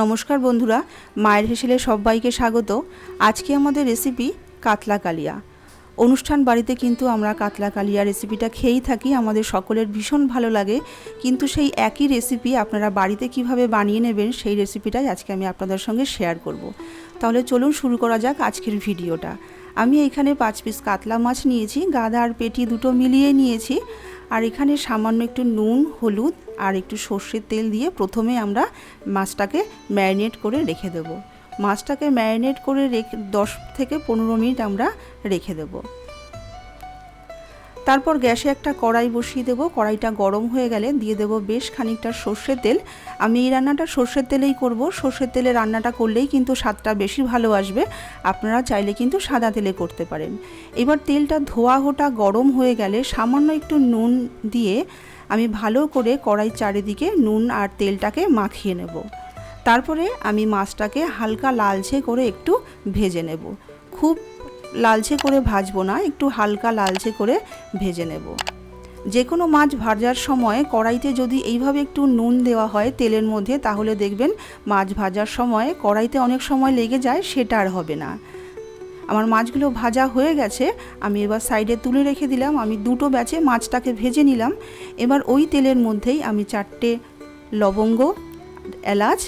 নমস্কার বন্ধুরা, মায়ের হেসেলে সবাইকে স্বাগত। আজকে আমাদের রেসিপি কাতলা কালিয়া। অনুষ্ঠান বাড়িতে কিন্তু আমরা কাতলা কালিয়া রেসিপিটা খেয়েই থাকি, আমাদের সকলের ভীষণ ভালো লাগে। কিন্তু সেই একই রেসিপি আপনারা বাড়িতে কিভাবে বানিয়ে নেবেন সেই রেসিপিটাই আজকে আমি আপনাদের সঙ্গে শেয়ার করব। তাহলে চলুন শুরু করা যাক আজকের ভিডিওটা। আমি এখানে 5 পিস কাতলা মাছ নিয়েছি, গাদা আর পেটি দুটো মিলিয়ে নিয়েছি। আর এখানে সামান্য একটু নুন, হলুদ আর একটু সর্ষের তেল দিয়ে প্রথমে আমরা মাছটাকে ম্যারিনেট করে রেখে দেব। মাছটাকে ম্যারিনেট করে 10 থেকে 15 মিনিট আমরা রেখে দেব। তারপর গ্যাসে একটা কড়াই বসিয়ে দেব। কড়াইটা গরম হয়ে গেলে দিয়ে দেব বেশ খানিকটা সর্ষের তেল। আমি এই রান্নাটা সর্ষের তেলেই করব। সর্ষের তেলে রান্নাটা করলেই কিন্তু স্বাদটা বেশি ভালো আসবে। আপনারা চাইলে কিন্তু সাদা তেলে করতে পারেন। এবার তেলটা ধোয়া হোটা গরম হয়ে গেলে সামান্য একটু নুন দিয়ে আমি ভালো করে কড়াইর চারিদিকে নুন আর তেলটাকে মাখিয়ে নেব। তারপরে আমি মাছটাকে হালকা লালচে করে একটু ভেজে নেব। খুব লালচে করে ভাজবো না, একটু হালকা লালচে করে ভেজে নেব। যে কোনো মাছ ভাজার সময় কড়াইতে যদি এইভাবে একটু নুন দেওয়া হয় তেলের মধ্যে, তাহলে দেখবেন মাছ ভাজার সময় কড়াইতে অনেক সময় লেগে যায়, সেটা আর হবে না। আমার মাছগুলো ভাজা হয়ে গেছে, আমি এবার সাইডে তুলে রেখে দিলাম। আমি দুটো ব্যাচে মাছটাকে ভেজে নিলাম। এবার ওই তেলের মধ্যেই আমি 4টে লবঙ্গ, এলাচ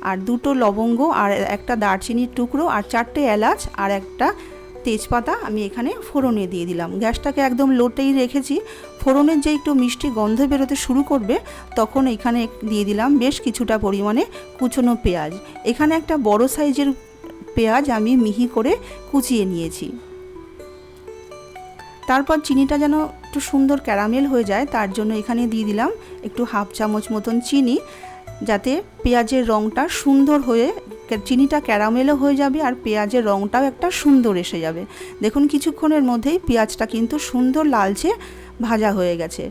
আর 2টো লবঙ্গ আর একটা দারচিনির টুকরো আর 4টে এলাচ আর একটা তেজপাতা আমি এখানে ফোড়নে দিয়ে দিলাম। গ্যাসটাকে একদম লোতেই রেখেছি। ফোড়নের যে একটু মিষ্টি গন্ধ বেরোতে শুরু করবে তখন এখানে দিয়ে দিলাম বেশ কিছুটা পরিমাণে কুচনো পেঁয়াজ। এখানে একটা বড় সাইজের পেঁয়াজ আমি মিহি করে কুচিয়ে নিয়েছি। তারপর চিনিটা যেন একটু সুন্দর ক্যারামেল হয়ে যায় তার জন্য এখানে দিয়ে দিলাম একটু 1/2 চামচ মতন চিনি, যাতে পেঁয়াজের রঙটা সুন্দর হয়ে, চিনিটা ক্যারামেলও হয়ে যাবে আর পেঁয়াজের রঙটাও একটা সুন্দর এসে যাবে। দেখুন কিছুক্ষণের মধ্যেই পেঁয়াজটা কিন্তু সুন্দর লালচে ভাজা হয়ে গেছে।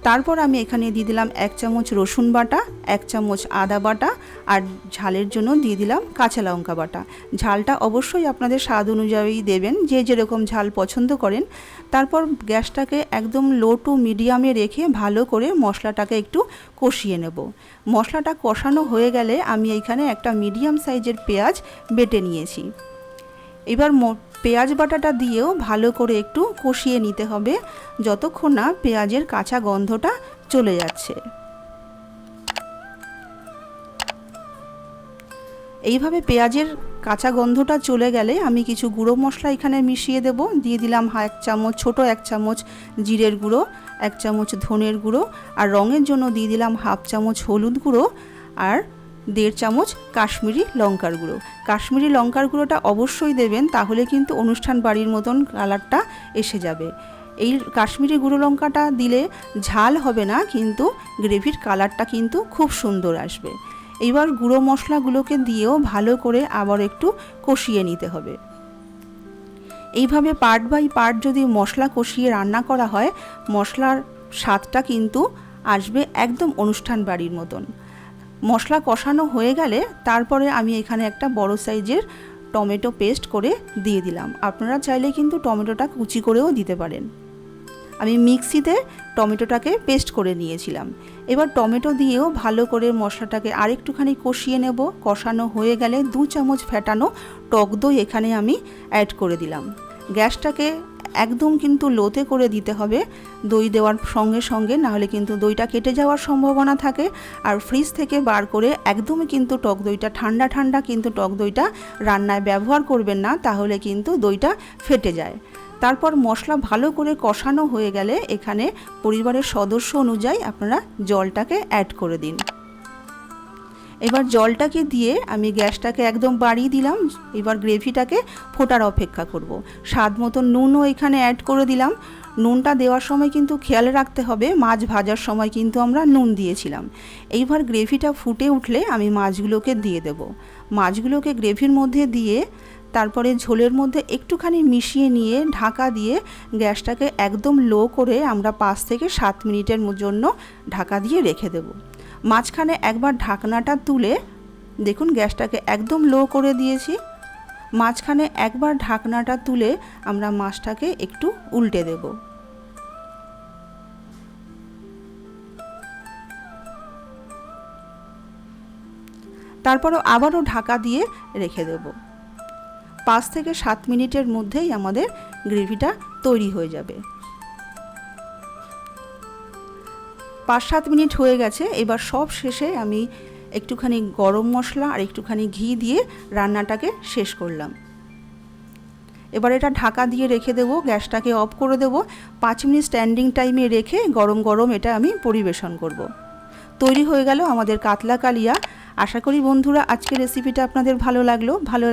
তারপর আমি এখানে দিয়ে দিলাম 1 চামচ রসুন বাটা, 1 চামচ আদা বাটা আর ঝালের জন্য দিয়ে দিলাম কাঁচা লঙ্কা বাটা। ঝালটা অবশ্যই আপনাদের স্বাদ অনুযায়ী দেবেন, যে যেরকম ঝাল পছন্দ করেন। তারপর গ্যাসটাকে একদম লো টু মিডিয়ামে রেখে ভালো করে মশলাটাকে একটু কষিয়ে নেব। মশলাটা কষানো হয়ে গেলে আমি এইখানে একটা মিডিয়াম সাইজের পেঁয়াজ বেটে নিয়েছি। এবার পেঁয়াজ বাটাটা দিয়েও ভালো করে একটু কষিয়ে নিতে হবে যতক্ষণ না পেঁয়াজের কাঁচা গন্ধটা চলে যাচ্ছে। এইভাবে পেঁয়াজের কাঁচা গন্ধটা চলে গেলে আমি কিছু গুঁড়ো মশলা এখানে মিশিয়ে দেব। দিয়ে দিলাম 1 চামচ, ছোটো 1 চামচ জিরের গুঁড়ো, 1 চামচ ধনের গুঁড়ো আর রঙের জন্য দিয়ে দিলাম 1/2 চামচ হলুদ গুঁড়ো আর 1.5 চামচ কাশ্মীরি লঙ্কার গুঁড়ো। কাশ্মীরি লঙ্কার গুঁড়োটা অবশ্যই দেবেন, তাহলে কিন্তু অনুষ্ঠান বাড়ির মতন কালারটা এসে যাবে। এই কাশ্মীরি গুঁড়ো লঙ্কাটা দিলে ঝাল হবে না, কিন্তু গ্রেভির কালারটা কিন্তু খুব সুন্দর আসবে। এইবার গুঁড়ো মশলাগুলোকে দিয়েও ভালো করে আবার একটু কষিয়ে নিতে হবে। এইভাবে পার্ট বাই পার্ট যদি মশলা কষিয়ে রান্না করা হয়, মশলার স্বাদটা কিন্তু আসবে একদম অনুষ্ঠান বাড়ির মতন। মশলা কষানো হয়ে গেলে তারপরে আমি এখানে একটা বড় সাইজের টমেটো পেস্ট করে দিয়ে দিলাম। আপনারা চাইলে কিন্তু টমেটোটা কুচি করেও দিতে পারেন। আমি মিক্সিতে টমেটোটাকে পেস্ট করে নিয়েছিলাম। এবার টমেটো দিয়েও ভালো করে মশলাটাকে আরেকটুখানি কষিয়ে নেব। কষানো হয়ে গেলে 2 চামচ ফেটানো টক দই এখানে আমি অ্যাড করে দিলাম। গ্যাসটাকে একদম কিন্তু লোতে করে দিতে হবে দই দেওয়ার সঙ্গে সঙ্গে, নাহলে কিন্তু দইটা কেটে যাওয়ার সম্ভাবনা থাকে। আর ফ্রিজ থেকে বার করে একদমই কিন্তু টক দইটা ঠান্ডা ঠান্ডা কিন্তু টক দইটা রান্নায় ব্যবহার করবেন না, তাহলে কিন্তু দইটা ফেটে যায়। তারপর মশলা ভালো করে কষানো হয়ে গেলে এখানে পরিবারের সদস্য অনুযায়ী আপনারা জলটাকে অ্যাড করে দিন। এবার জলটাকে দিয়ে আমি গ্যাসটাকে একদম বাড়িয়ে দিলাম। এবার গ্রেভিটাকে ফোটার অপেক্ষা করব। স্বাদ মতো নুনও এখানে অ্যাড করে দিলাম। নুনটা দেওয়ার সময় কিন্তু খেয়াল রাখতে হবে, মাছ ভাজার সময় কিন্তু আমরা নুন দিয়েছিলাম। এইবার গ্রেভিটা ফুটে উঠলে আমি মাছগুলোকে দিয়ে দেব। মাছগুলোকে গ্রেভির মধ্যে দিয়ে তারপরে ঝোলের মধ্যে একটুখানি মিশিয়ে নিয়ে ঢাকা দিয়ে গ্যাসটাকে একদম লো করে আমরা 5 থেকে 7 মিনিটের জন্য ঢাকা দিয়ে রেখে দেব। মাঝখানে একবার ঢাকনাটা তুলে দেখুন গ্যাসটাকে একদম লো করে দিয়েছি। মাঝখানে একবার ঢাকনাটা তুলে আমরা মাছটাকে একটু উল্টে দেব। তারপরে আবারও ঢাকা দিয়ে রেখে দেব। 5 থেকে 7 মিনিটের মধ্যেই আমাদের গ্রেভিটা তৈরি হয়ে যাবে। 5-7 মিনিট হয়ে গেছে। এবার সব শেষে আমি একটুখানি গরম মশলা আর একটুখানি ঘি দিয়ে রান্নাটাকে শেষ করলাম। এবার এটা ঢাকা দিয়ে রেখে দেবো, গ্যাসটাকে অফ করে দেবো। 5 মিনিট স্ট্যান্ডিং টাইমে রেখে গরম গরম এটা আমি পরিবেশন করব। তৈরি হয়ে গেল আমাদের কাতলা কালিয়া। আশা করি বন্ধুরা আজকের রেসিপিটা আপনাদের ভালো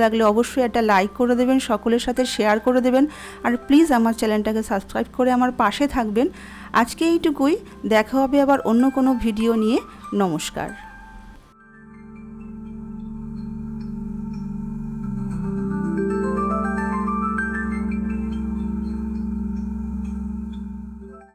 লাগলে অবশ্যই একটা লাইক করে দেবেন, সকলের সাথে শেয়ার করে দেবেন, আর প্লিজ আমার চ্যানেলটাকে সাবস্ক্রাইব করে আমার পাশে থাকবেন। আজকে এইটুকুই, দেখা হবে আবার অন্য কোনো ভিডিও নিয়ে। নমস্কার।